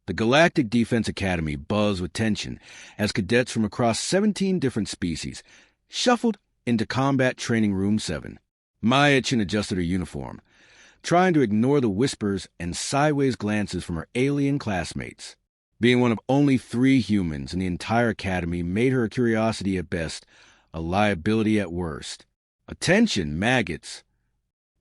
The Galactic Defense Academy buzzed with tension as cadets from across 17 different species shuffled into Combat Training Room 7. Maya Chen adjusted her uniform, trying to ignore the whispers and sideways glances from her alien classmates. Being one of only 3 humans in the entire academy made her a curiosity at best, a liability at worst. "Attention, maggots!"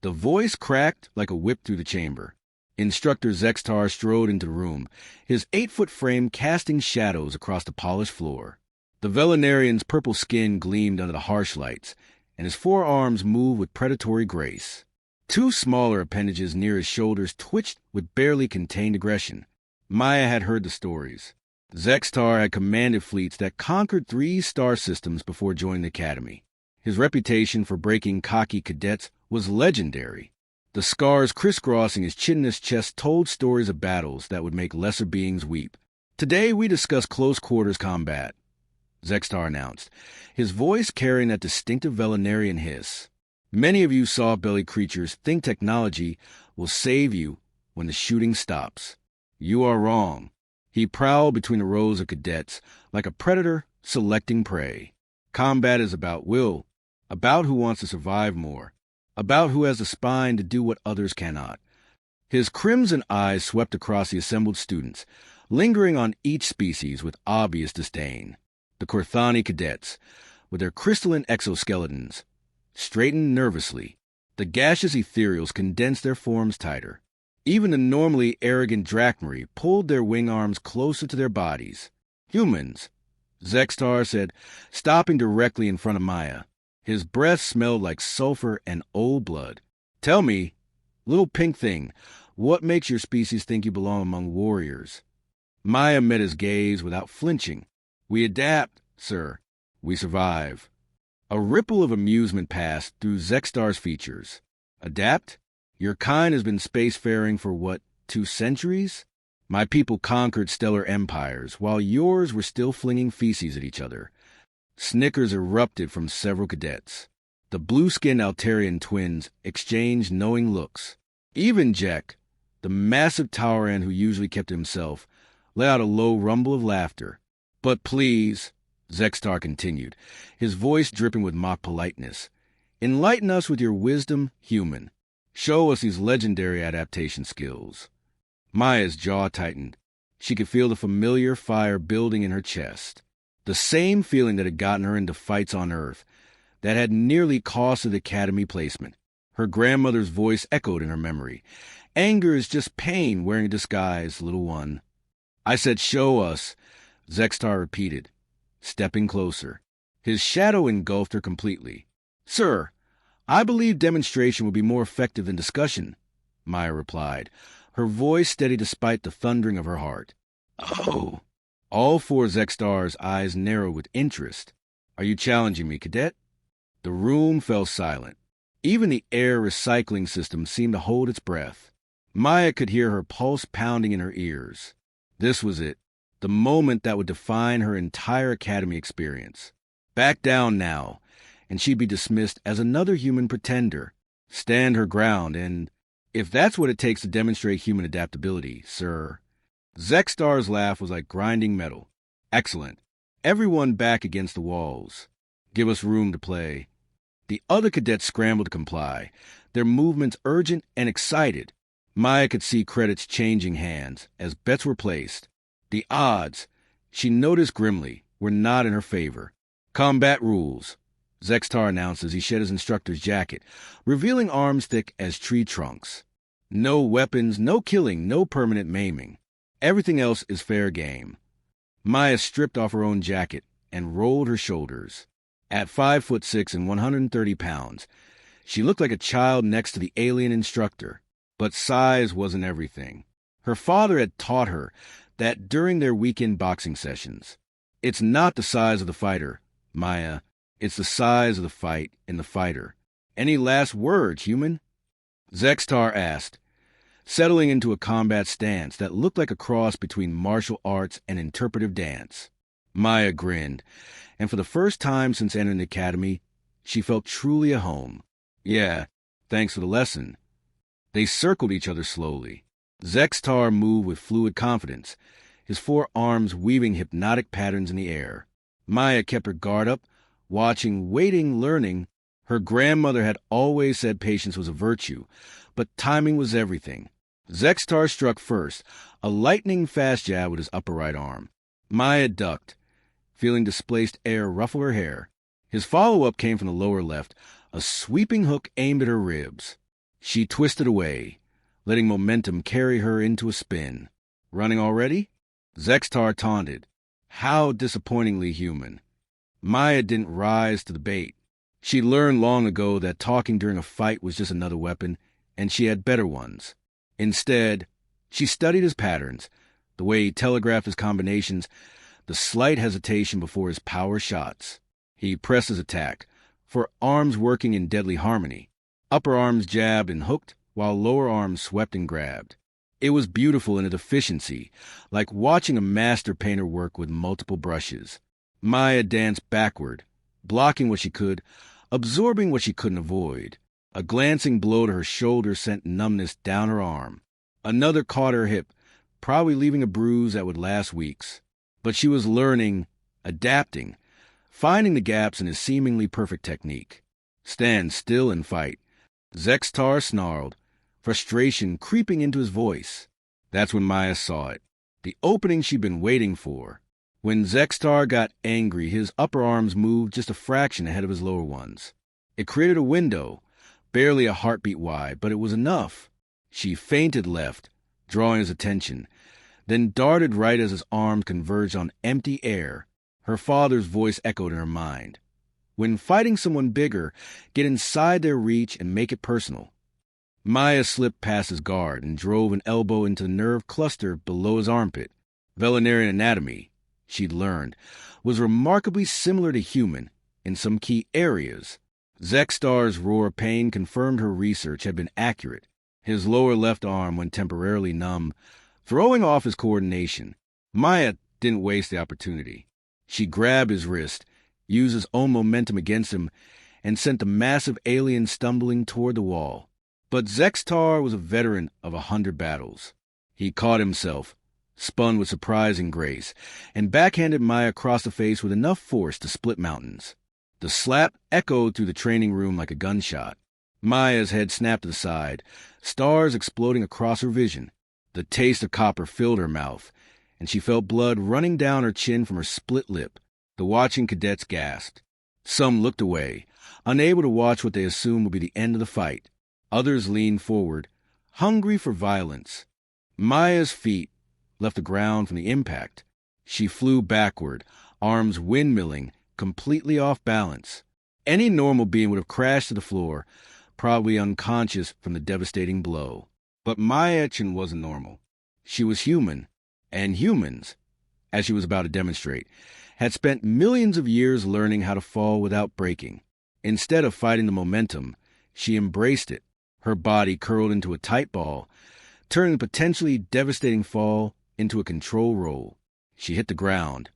The voice cracked like a whip through the chamber. Instructor Zex'tar strode into the room, his 8-foot frame casting shadows across the polished floor. The Velenarian's purple skin gleamed under the harsh lights, and his forearms moved with predatory grace. 2 smaller appendages near his shoulders twitched with barely contained aggression. Maya had heard the stories. Zex'tar had commanded fleets that conquered 3 star systems before joining the academy. His reputation for breaking cocky cadets was legendary. The scars crisscrossing his chin and his chest told stories of battles that would make lesser beings weep. "Today we discuss close quarters combat," Zex'tar announced, his voice carrying that distinctive Velenarian hiss. "Many of you soft-bellied creatures think technology will save you when the shooting stops. You are wrong." He prowled between the rows of cadets like a predator selecting prey. Combat is about will, about who wants to survive more, about who has the spine to do what others cannot. His crimson eyes swept across the assembled students, lingering on each species with obvious disdain. The Korthani cadets, with their crystalline exoskeletons, straightened nervously. The gaseous ethereals condensed their forms tighter. Even the normally arrogant Drachmae pulled their wing arms closer to their bodies. "Humans," Zex'tar said, stopping directly in front of Maya. His breath smelled like sulfur and old blood. "Tell me, little pink thing, what makes your species think you belong among warriors?" Maya met his gaze without flinching. "We adapt, sir. We survive." A ripple of amusement passed through Zex'tar's features. "Adapt? Your kind has been spacefaring for, what, 2 centuries? My people conquered stellar empires, while yours were still flinging feces at each other." Snickers erupted from several cadets. The blue-skinned Altarian twins exchanged knowing looks. Even Jack, the massive Tauran who usually kept to himself, let out a low rumble of laughter. "But please," Zex'tar continued, his voice dripping with mock politeness, "enlighten us with your wisdom, human. Show us these legendary adaptation skills." Maya's jaw tightened. She could feel the familiar fire building in her chest. The same feeling that had gotten her into fights on Earth, that had nearly cost her the academy placement. Her grandmother's voice echoed in her memory. "Anger is just pain wearing a disguise, little one." "I said show us," Zex'tar repeated, stepping closer. His shadow engulfed her completely. "Sir, I believe demonstration would be more effective than discussion," Maya replied, her voice steady despite the thundering of her heart. "Oh." All 4 Zex'tar's eyes narrowed with interest. "Are you challenging me, cadet?" The room fell silent. Even the air recycling system seemed to hold its breath. Maya could hear her pulse pounding in her ears. This was it, the moment that would define her entire academy experience. Back down now, and she'd be dismissed as another human pretender. Stand her ground, and if that's what it takes to demonstrate human adaptability, sir. Zex'tar's laugh was like grinding metal. "Excellent. Everyone back against the walls. Give us room to play." The other cadets scrambled to comply, their movements urgent and excited. Maya could see credits changing hands as bets were placed. The odds, she noticed grimly, were not in her favor. "Combat rules," Zex'tar announced as he shed his instructor's jacket, revealing arms thick as tree trunks. "No weapons, no killing, no permanent maiming. Everything else is fair game." Maya stripped off her own jacket and rolled her shoulders. At 5'6" and 130 pounds, she looked like a child next to the alien instructor. But size wasn't everything. Her father had taught her that during their weekend boxing sessions. "It's not the size of the fighter, Maya. It's the size of the fight in the fighter. Any last words, human?" Zex'tar asked, settling into a combat stance that looked like a cross between martial arts and interpretive dance. Maya grinned, and for the first time since entering the academy, she felt truly at home. "Yeah, thanks for the lesson." They circled each other slowly. Zex'tar moved with fluid confidence, his forearms weaving hypnotic patterns in the air. Maya kept her guard up, watching, waiting, learning. Her grandmother had always said patience was a virtue, but timing was everything. Zex'tar struck first, a lightning-fast jab with his upper right arm. Maya ducked, feeling displaced air ruffle her hair. His follow-up came from the lower left, a sweeping hook aimed at her ribs. She twisted away, letting momentum carry her into a spin. Running already? Zex'tar taunted. How disappointingly human. Maya didn't rise to the bait. She'd learned long ago that talking during a fight was just another weapon, and she had better ones. Instead, she studied his patterns, the way he telegraphed his combinations, the slight hesitation before his power shots. He pressed his attack, for arms working in deadly harmony. Upper arms jabbed and hooked, while lower arms swept and grabbed. It was beautiful in its efficiency, like watching a master painter work with multiple brushes. Maya danced backward, blocking what she could, absorbing what she couldn't avoid. A glancing blow to her shoulder sent numbness down her arm. Another caught her hip, probably leaving a bruise that would last weeks. But she was learning, adapting, finding the gaps in his seemingly perfect technique. Stand still and fight. Zex'tar snarled, frustration creeping into his voice. That's when Maya saw it, the opening she'd been waiting for. When Zex'tar got angry, his upper arms moved just a fraction ahead of his lower ones. It created a window, barely a heartbeat wide, but it was enough. She feinted left, drawing his attention, then darted right as his arms converged on empty air. Her father's voice echoed in her mind. When fighting someone bigger, get inside their reach and make it personal. Maya slipped past his guard and drove an elbow into the nerve cluster below his armpit. Veterinarian anatomy, she'd learned, was remarkably similar to human in some key areas. Zex'tar's roar of pain confirmed her research had been accurate. His lower left arm went temporarily numb, throwing off his coordination. Maya didn't waste the opportunity. She grabbed his wrist, used his own momentum against him, and sent the massive alien stumbling toward the wall. But Zex'tar was a veteran of 100 battles. He caught himself, spun with surprising grace, and backhanded Maya across the face with enough force to split mountains. The slap echoed through the training room like a gunshot. Maya's head snapped to the side, stars exploding across her vision. The taste of copper filled her mouth, and she felt blood running down her chin from her split lip. The watching cadets gasped. Some looked away, unable to watch what they assumed would be the end of the fight. Others leaned forward, hungry for violence. Maya's feet left the ground from the impact. She flew backward, arms windmilling, completely off balance. Any normal being would have crashed to the floor, probably unconscious from the devastating blow. But Maya Chen wasn't normal. She was human, and humans, as she was about to demonstrate, had spent millions of years learning how to fall without breaking. Instead of fighting the momentum, she embraced it, her body curled into a tight ball, turning the potentially devastating fall into a control roll. She hit the ground,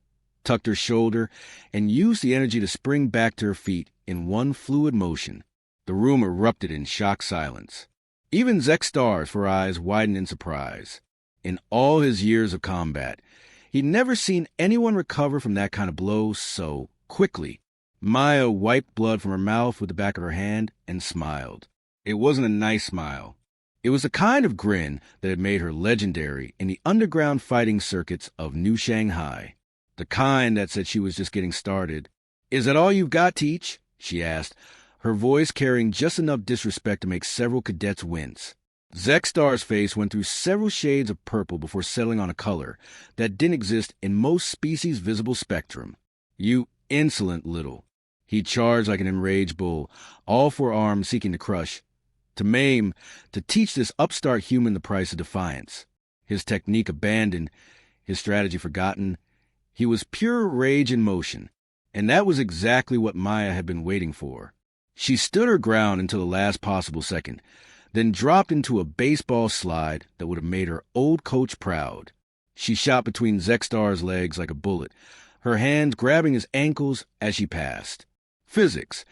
tucked her shoulder, and used the energy to spring back to her feet in one fluid motion. The room erupted in shocked silence. Even Zex'tar's eyes widened in surprise. In all his years of combat, he'd never seen anyone recover from that kind of blow so quickly. Maya wiped blood from her mouth with the back of her hand and smiled. It wasn't a nice smile. It was the kind of grin that had made her legendary in the underground fighting circuits of New Shanghai. The kind that said she was just getting started. "Is that all you've got, Teach?" she asked, her voice carrying just enough disrespect to make several cadets wince. Zex'tar's face went through several shades of purple before settling on a color that didn't exist in most species' visible spectrum. "You insolent little." He charged like an enraged bull, all four arms seeking to crush, to maim, to teach this upstart human the price of defiance. His technique abandoned, his strategy forgotten. He was pure rage in motion, and that was exactly what Maya had been waiting for. She stood her ground until the last possible second, then dropped into a baseball slide that would have made her old coach proud. She shot between Zex'tar's legs like a bullet, her hands grabbing his ankles as she passed. Physics,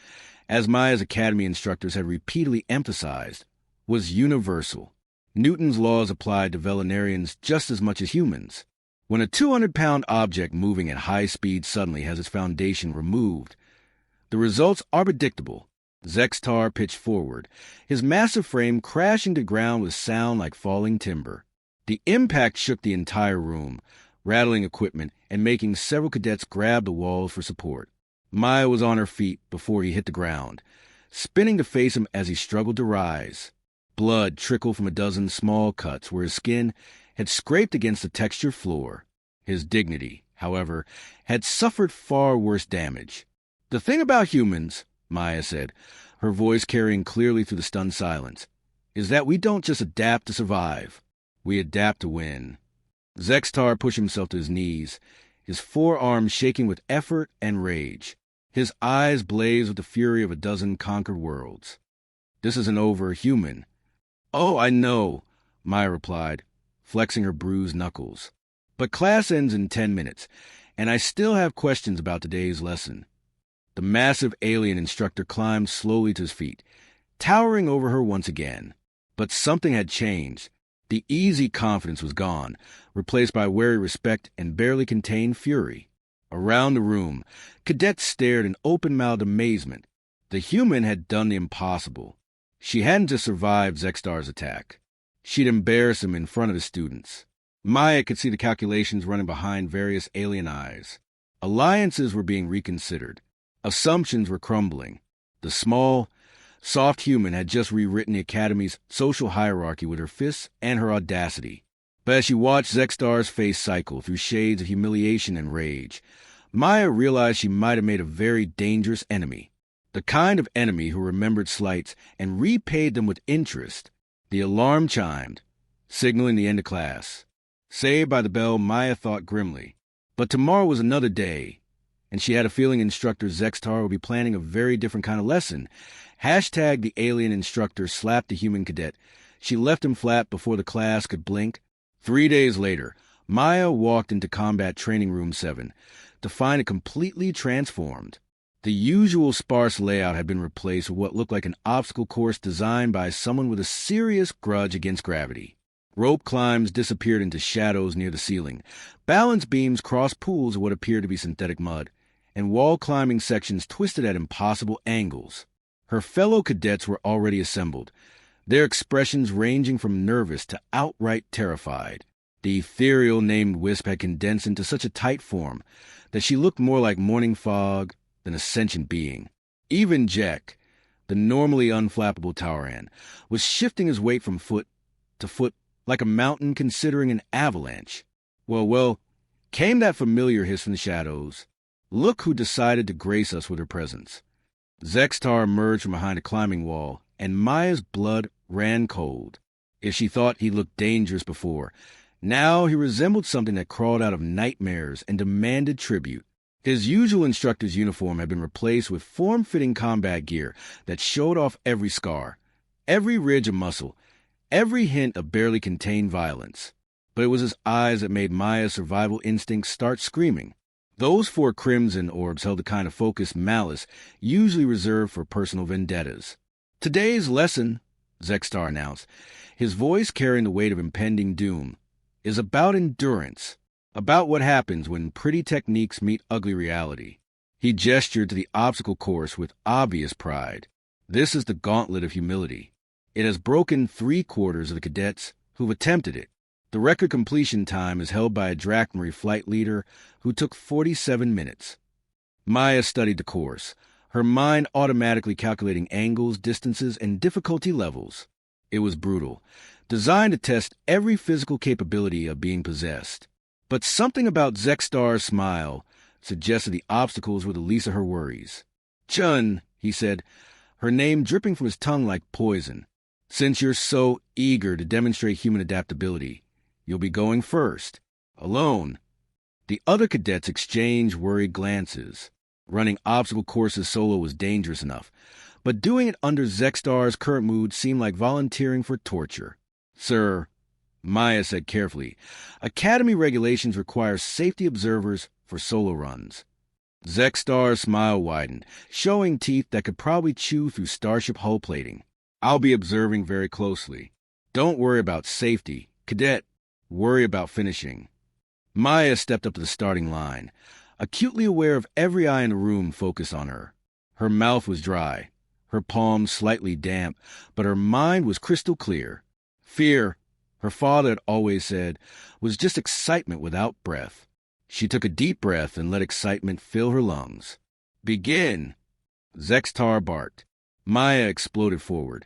as Maya's academy instructors had repeatedly emphasized, was universal. Newton's laws applied to veterinarians just as much as humans. When a 200-pound object moving at high speed suddenly has its foundation removed, the results are predictable. Zex'tar pitched forward, his massive frame crashing to ground with sound like falling timber. The impact shook the entire room, rattling equipment and making several cadets grab the walls for support. Maya was on her feet before he hit the ground, spinning to face him as he struggled to rise. Blood trickled from a dozen small cuts where his skin had scraped against the textured floor. His dignity, however, had suffered far worse damage. "The thing about humans," Maya said, her voice carrying clearly through the stunned silence, "is that we don't just adapt to survive. We adapt to win." Zex'tar pushed himself to his knees, his forearms shaking with effort and rage. His eyes blazed with the fury of a dozen conquered worlds. "This isn't over, human." "Oh, I know," Maya replied, flexing her bruised knuckles. "But class ends in 10 minutes, and I still have questions about today's lesson." The massive alien instructor climbed slowly to his feet, towering over her once again. But something had changed. The easy confidence was gone, replaced by wary respect and barely contained fury. Around the room, cadets stared in open-mouthed amazement. The human had done the impossible. She hadn't just survived Zex'tar's attack. She'd embarrassed him in front of his students. Maya could see the calculations running behind various alien eyes. Alliances were being reconsidered. Assumptions were crumbling. The small, soft human had just rewritten the Academy's social hierarchy with her fists and her audacity. But as she watched Zex'tar's face cycle through shades of humiliation and rage, Maya realized she might have made a very dangerous enemy. The kind of enemy who remembered slights and repaid them with interest. The alarm chimed, signaling the end of class. Saved by the bell, Maya thought grimly. But tomorrow was another day, and she had a feeling Instructor Zex'tar would be planning a very different kind of lesson. Hashtag the alien instructor slapped the human cadet. She left him flat before the class could blink. 3 days later, Maya walked into Combat Training Room 7 to find it completely transformed. The usual sparse layout had been replaced with what looked like an obstacle course designed by someone with a serious grudge against gravity. Rope climbs disappeared into shadows near the ceiling. Balance beams crossed pools of what appeared to be synthetic mud, and wall climbing sections twisted at impossible angles. Her fellow cadets were already assembled, their expressions ranging from nervous to outright terrified. The ethereal named Wisp had condensed into such a tight form that she looked more like morning fog than a sentient being. Even Jack, the normally unflappable Tauran, was shifting his weight from foot to foot like a mountain considering an avalanche. Well, came that familiar hiss from the shadows. Look who decided to grace us with her presence. Zex'tar emerged from behind a climbing wall, and Maya's blood ran cold. If she thought he looked dangerous before, now he resembled something that crawled out of nightmares and demanded tribute. His usual instructor's uniform had been replaced with form-fitting combat gear that showed off every scar, every ridge of muscle, every hint of barely contained violence. But it was his eyes that made Maya's survival instincts start screaming. Those 4 crimson orbs held the kind of focused malice usually reserved for personal vendettas. "Today's lesson," Zex'tar announced, his voice carrying the weight of impending doom, "is about endurance, about what happens when pretty techniques meet ugly reality." He gestured to the obstacle course with obvious pride. "This is the Gauntlet of Humility. It has broken 3/4 of the cadets who've attempted it. The record completion time is held by a Drachmary flight leader who took 47 minutes. Maya studied the course, her mind automatically calculating angles, distances, and difficulty levels. It was brutal, designed to test every physical capability of being possessed. But something about Zex'tar's smile suggested the obstacles were the least of her worries. "Chun," he said, her name dripping from his tongue like poison, "since you're so eager to demonstrate human adaptability, you'll be going first, alone." The other cadets exchanged worried glances. Running obstacle courses solo was dangerous enough, but doing it under Zex'tar's current mood seemed like volunteering for torture. "Sir," Maya said carefully, "Academy regulations require safety observers for solo runs." Zex'tar's smile widened, showing teeth that could probably chew through starship hull plating. "I'll be observing very closely. Don't worry about safety. Cadet, worry about finishing. Maya stepped up to the starting line, acutely aware of every eye in the room focused on her. Her mouth was dry, her palms slightly damp, but her mind was crystal clear. Fear, her father had always said, was just excitement without breath. She took a deep breath and let excitement fill her lungs. Begin! Zex'tar barked. Maya exploded forward,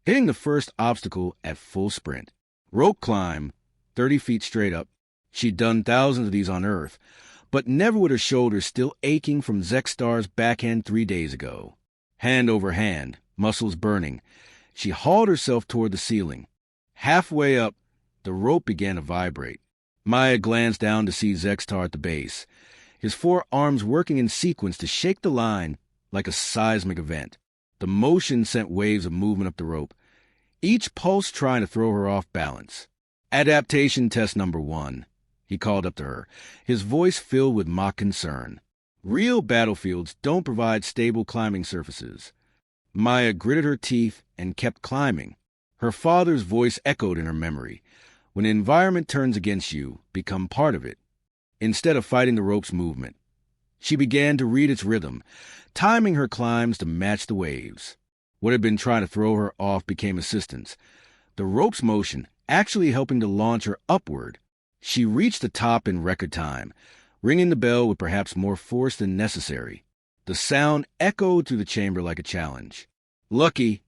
hitting the first obstacle at full sprint. Rope climb, 30 feet straight up. She'd done thousands of these on Earth, but never with her shoulders still aching from Zex'tar's backhand 3 days ago. Hand over hand, muscles burning, she hauled herself toward the ceiling. Halfway up, the rope began to vibrate. Maya glanced down to see Zex'tar at the base, his 4 arms working in sequence to shake the line like a seismic event. The motion sent waves of movement up the rope, each pulse trying to throw her off balance. Adaptation test number 1, he called up to her, his voice filled with mock concern. Real battlefields don't provide stable climbing surfaces. Maya gritted her teeth and kept climbing. Her father's voice echoed in her memory. When the environment turns against you, become part of it, instead of fighting the rope's movement. She began to read its rhythm, timing her climbs to match the waves. What had been trying to throw her off became assistance, the rope's motion actually helping to launch her upward. She reached the top in record time, ringing the bell with perhaps more force than necessary. The sound echoed through the chamber like a challenge. Lucky,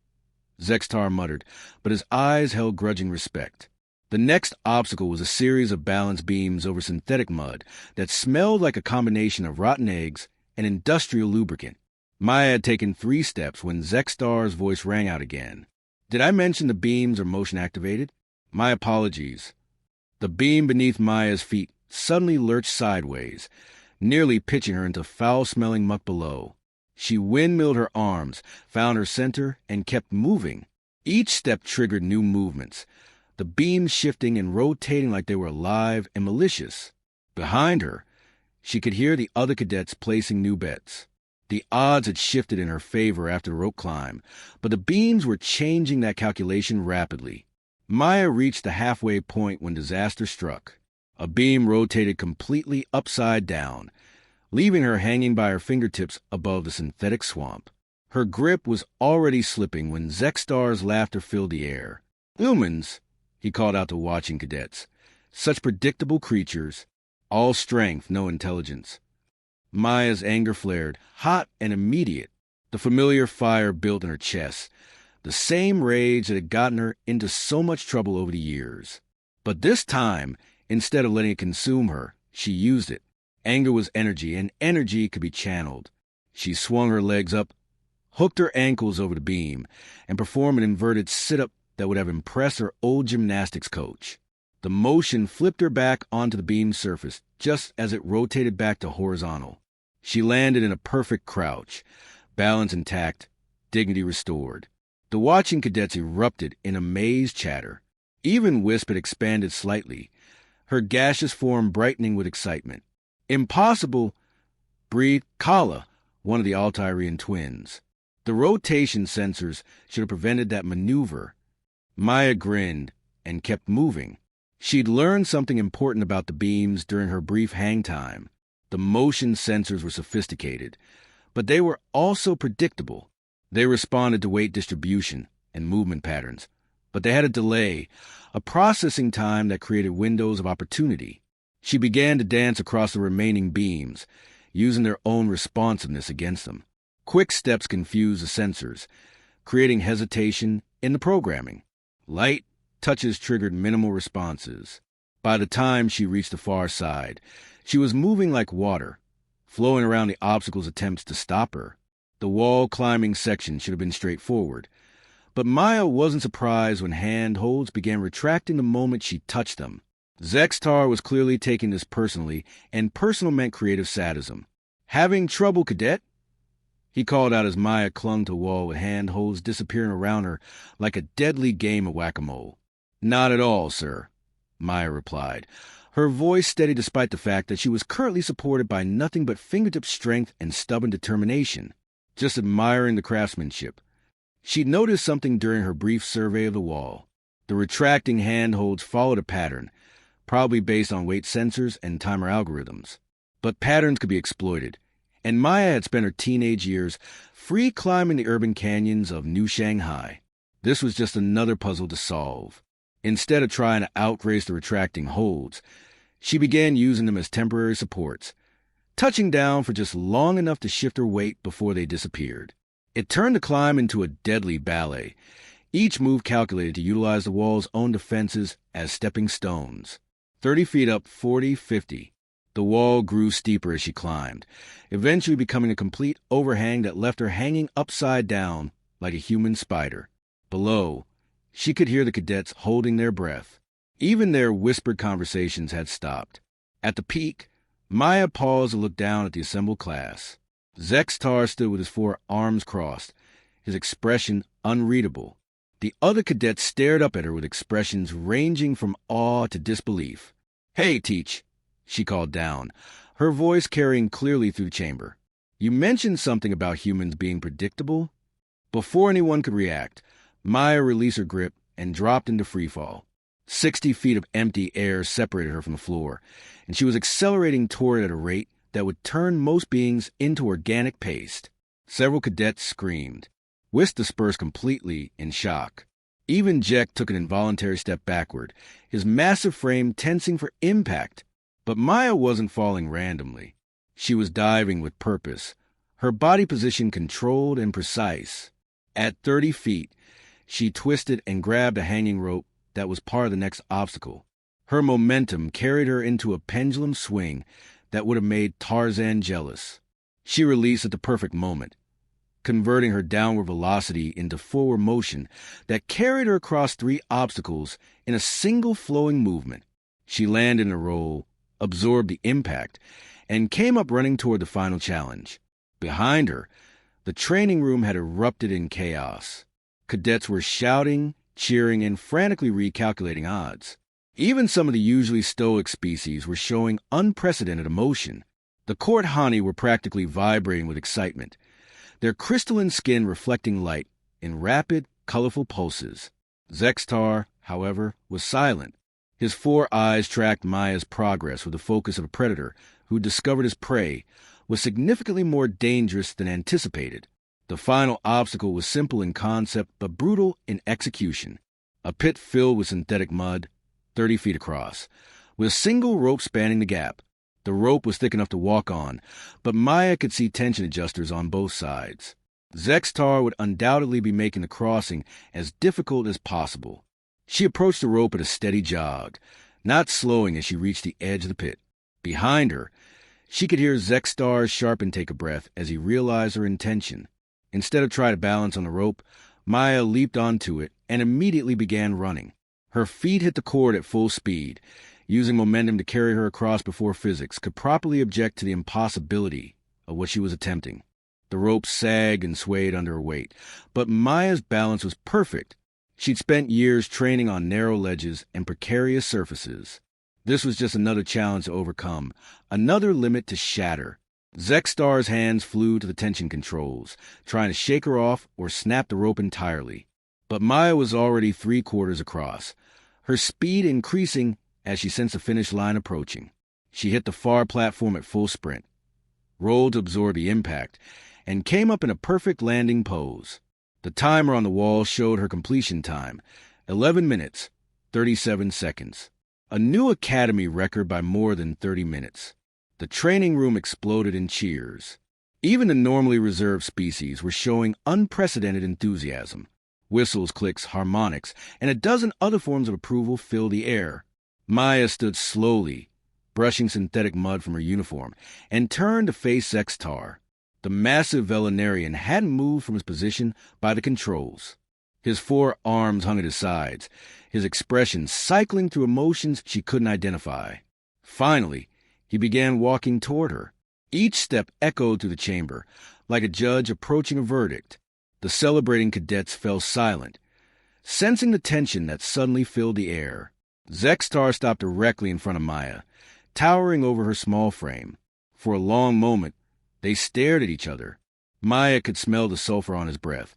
Zex'tar muttered, but his eyes held grudging respect. The next obstacle was a series of balance beams over synthetic mud that smelled like a combination of rotten eggs and industrial lubricant. Maya had taken 3 steps when Zex'tar's voice rang out again. Did I mention the beams are motion-activated? My apologies. The beam beneath Maya's feet suddenly lurched sideways, nearly pitching her into foul-smelling muck below. She windmilled her arms, found her center, and kept moving. Each step triggered new movements, the beams shifting and rotating like they were alive and malicious. Behind her, she could hear the other cadets placing new bets. The odds had shifted in her favor after the rope climb, but the beams were changing that calculation rapidly. Maya reached the halfway point when disaster struck. A beam rotated completely upside down, leaving her hanging by her fingertips above the synthetic swamp. Her grip was already slipping when Zex'tar's laughter filled the air. Humans, he called out to watching cadets. Such predictable creatures, all strength, no intelligence. Maya's anger flared, hot and immediate. The familiar fire built in her chest, the same rage that had gotten her into so much trouble over the years. But this time, instead of letting it consume her, she used it. Anger was energy, and energy could be channeled. She swung her legs up, hooked her ankles over the beam, and performed an inverted sit-up that would have impressed her old gymnastics coach. The motion flipped her back onto the beam's surface, just as it rotated back to horizontal. She landed in a perfect crouch, balance intact, dignity restored. The watching cadets erupted in amazed chatter. Even Wisp had expanded slightly, her gaseous form brightening with excitement. Impossible, breathed Kala, one of the Altairian twins. The rotation sensors should have prevented that maneuver. Maya grinned and kept moving. She'd learned something important about the beams during her brief hang time. The motion sensors were sophisticated, but they were also predictable. They responded to weight distribution and movement patterns, but they had a delay, a processing time that created windows of opportunity. She began to dance across the remaining beams, using their own responsiveness against them. Quick steps confused the sensors, creating hesitation in the programming. Light touches triggered minimal responses. By the time she reached the far side, she was moving like water, flowing around the obstacles' attempts to stop her. The wall-climbing section should have been straightforward, but Maya wasn't surprised when handholds began retracting the moment she touched them. Zex'tar was clearly taking this personally, and personal meant creative sadism. Having trouble, Cadet? He called out as Maya clung to the wall with handholds disappearing around her like a deadly game of whack-a-mole. Not at all, sir, Maya replied, her voice steady despite the fact that she was currently supported by nothing but fingertip strength and stubborn determination, just admiring the craftsmanship. She'd noticed something during her brief survey of the wall. The retracting handholds followed a pattern, probably based on weight sensors and timer algorithms. But patterns could be exploited, and Maya had spent her teenage years free climbing the urban canyons of New Shanghai. This was just another puzzle to solve. Instead of trying to outrace the retracting holds, she began using them as temporary supports, touching down for just long enough to shift her weight before they disappeared. It turned the climb into a deadly ballet, each move calculated to utilize the wall's own defenses as stepping stones. 30 feet up, 40, 50. The wall grew steeper as she climbed, eventually becoming a complete overhang that left her hanging upside down like a human spider. Below, she could hear the cadets holding their breath. Even their whispered conversations had stopped. At the peak, Maya paused to look down at the assembled class. Zex'tar stood with his 4 arms crossed, his expression unreadable. The other cadets stared up at her with expressions ranging from awe to disbelief. "Hey, Teach," she called down, her voice carrying clearly through the chamber. "You mentioned something about humans being predictable?" Before anyone could react, Maya released her grip and dropped into freefall. 60 feet of empty air separated her from the floor, and she was accelerating toward it at a rate that would turn most beings into organic paste. Several cadets screamed. Whisk dispersed completely in shock. Even Jack took an involuntary step backward, his massive frame tensing for impact. But Maya wasn't falling randomly. She was diving with purpose, her body position controlled and precise. At 30 feet, she twisted and grabbed a hanging rope that was part of the next obstacle. Her momentum carried her into a pendulum swing that would have made Tarzan jealous. She released at the perfect moment, converting her downward velocity into forward motion that carried her across 3 obstacles in a single flowing movement. She landed in a roll, absorbed the impact, and came up running toward the final challenge. Behind her, the training room had erupted in chaos. Cadets were shouting, cheering, and frantically recalculating odds. Even some of the usually stoic species were showing unprecedented emotion. The court hani were practically vibrating with excitement, their crystalline skin reflecting light in rapid, colorful pulses. Zex'tar, however, was silent. His 4 eyes tracked Maya's progress with the focus of a predator who discovered his prey was significantly more dangerous than anticipated. The final obstacle was simple in concept but brutal in execution. A pit filled with synthetic mud, 30 feet across, with a single rope spanning the gap. The rope was thick enough to walk on, but Maya could see tension adjusters on both sides. Zex'tar would undoubtedly be making the crossing as difficult as possible. She approached the rope at a steady jog, not slowing as she reached the edge of the pit. Behind her, she could hear Zex'tar's sharp intake of breath as he realized her intention. Instead of trying to balance on the rope, Maya leaped onto it and immediately began running. Her feet hit the cord at full speed, using momentum to carry her across before physics could properly object to the impossibility of what she was attempting. The rope sagged and swayed under her weight, but Maya's balance was perfect. She'd spent years training on narrow ledges and precarious surfaces. This was just another challenge to overcome, another limit to shatter. Zex'tar's hands flew to the tension controls, trying to shake her off or snap the rope entirely. But Maya was already 3/4 across, her speed increasing as she sensed the finish line approaching. She hit the far platform at full sprint, rolled to absorb the impact, and came up in a perfect landing pose. The timer on the wall showed her completion time, 11 minutes, 37 seconds. A new Academy record by more than 30 minutes. The training room exploded in cheers. Even the normally reserved species were showing unprecedented enthusiasm. Whistles, clicks, harmonics, and a dozen other forms of approval filled the air. Maya stood slowly, brushing synthetic mud from her uniform, and turned to face Zex'tar. The massive veterinarian hadn't moved from his position by the controls. His 4 arms hung at his sides, his expression cycling through emotions she couldn't identify. Finally, he began walking toward her. Each step echoed through the chamber, like a judge approaching a verdict. The celebrating cadets fell silent, sensing the tension that suddenly filled the air. Zex'tar stopped directly in front of Maya, towering over her small frame. For a long moment, they stared at each other. Maya could smell the sulfur on his breath,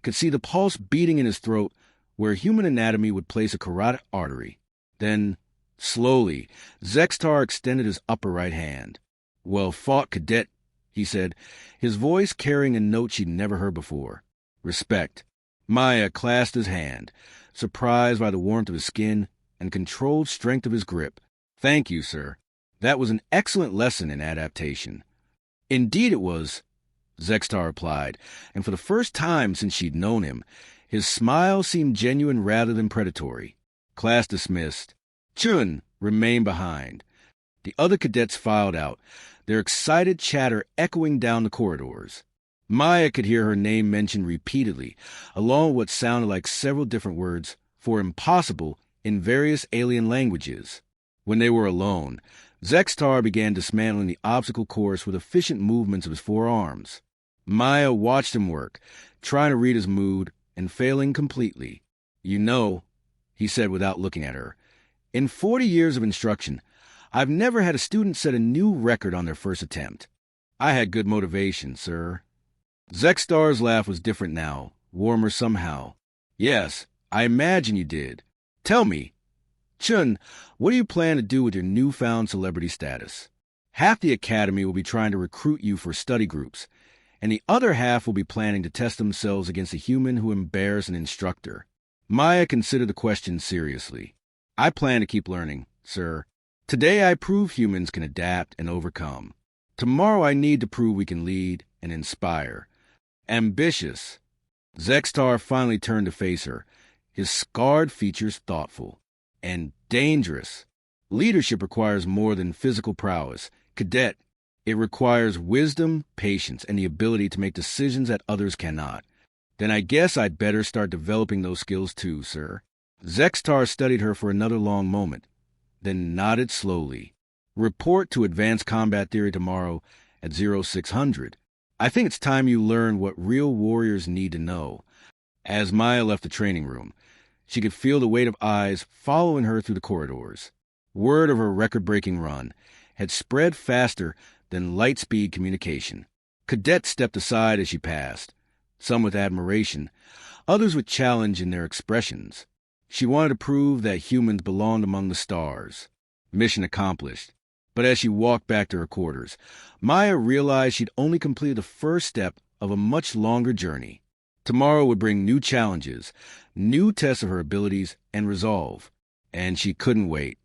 could see the pulse beating in his throat where human anatomy would place a carotid artery. Then, slowly, Zex'tar extended his upper right hand. "Well fought, Cadet," he said, his voice carrying a note she'd never heard before. "Respect." Maya clasped his hand, surprised by the warmth of his skin and controlled strength of his grip. "Thank you, sir. That was an excellent lesson in adaptation." "Indeed it was," Zex'tar replied, and for the first time since she'd known him, his smile seemed genuine rather than predatory. Class dismissed. Chun remained behind. The other cadets filed out, their excited chatter echoing down the corridors. Maya could hear her name mentioned repeatedly, along with what sounded like several different words for impossible in various alien languages. When they were alone, Zex'tar began dismantling the obstacle course with efficient movements of his forearms. Maya watched him work, trying to read his mood and failing completely. "You know," he said without looking at her, "in 40 years of instruction, I've never had a student set a new record on their first attempt. I had good motivation, sir." Zex'tar's laugh was different now, warmer somehow. "Yes, I imagine you did. Tell me, Chun, what do you plan to do with your newfound celebrity status? Half the academy will be trying to recruit you for study groups, and the other half will be planning to test themselves against a human who embarrassed an instructor." Maya considered the question seriously. "I plan to keep learning, sir. Today I prove humans can adapt and overcome. Tomorrow I need to prove we can lead and inspire. Ambitious." Zex'tar finally turned to face her, his scarred features thoughtful. "And dangerous. Leadership requires more than physical prowess. Cadet, it requires wisdom, patience, and the ability to make decisions that others cannot. Then I guess I'd better start developing those skills too, sir." Zex'tar studied her for another long moment, then nodded slowly. "Report to Advanced Combat Theory tomorrow at 0600. I think it's time you learn what real warriors need to know." As Maya left the training room, she could feel the weight of eyes following her through the corridors. Word of her record-breaking run had spread faster than light-speed communication. Cadets stepped aside as she passed, some with admiration, others with challenge in their expressions. She wanted to prove that humans belonged among the stars. Mission accomplished. But as she walked back to her quarters, Maya realized she'd only completed the first step of a much longer journey. Tomorrow would bring new challenges, new tests of her abilities and resolve, and she couldn't wait.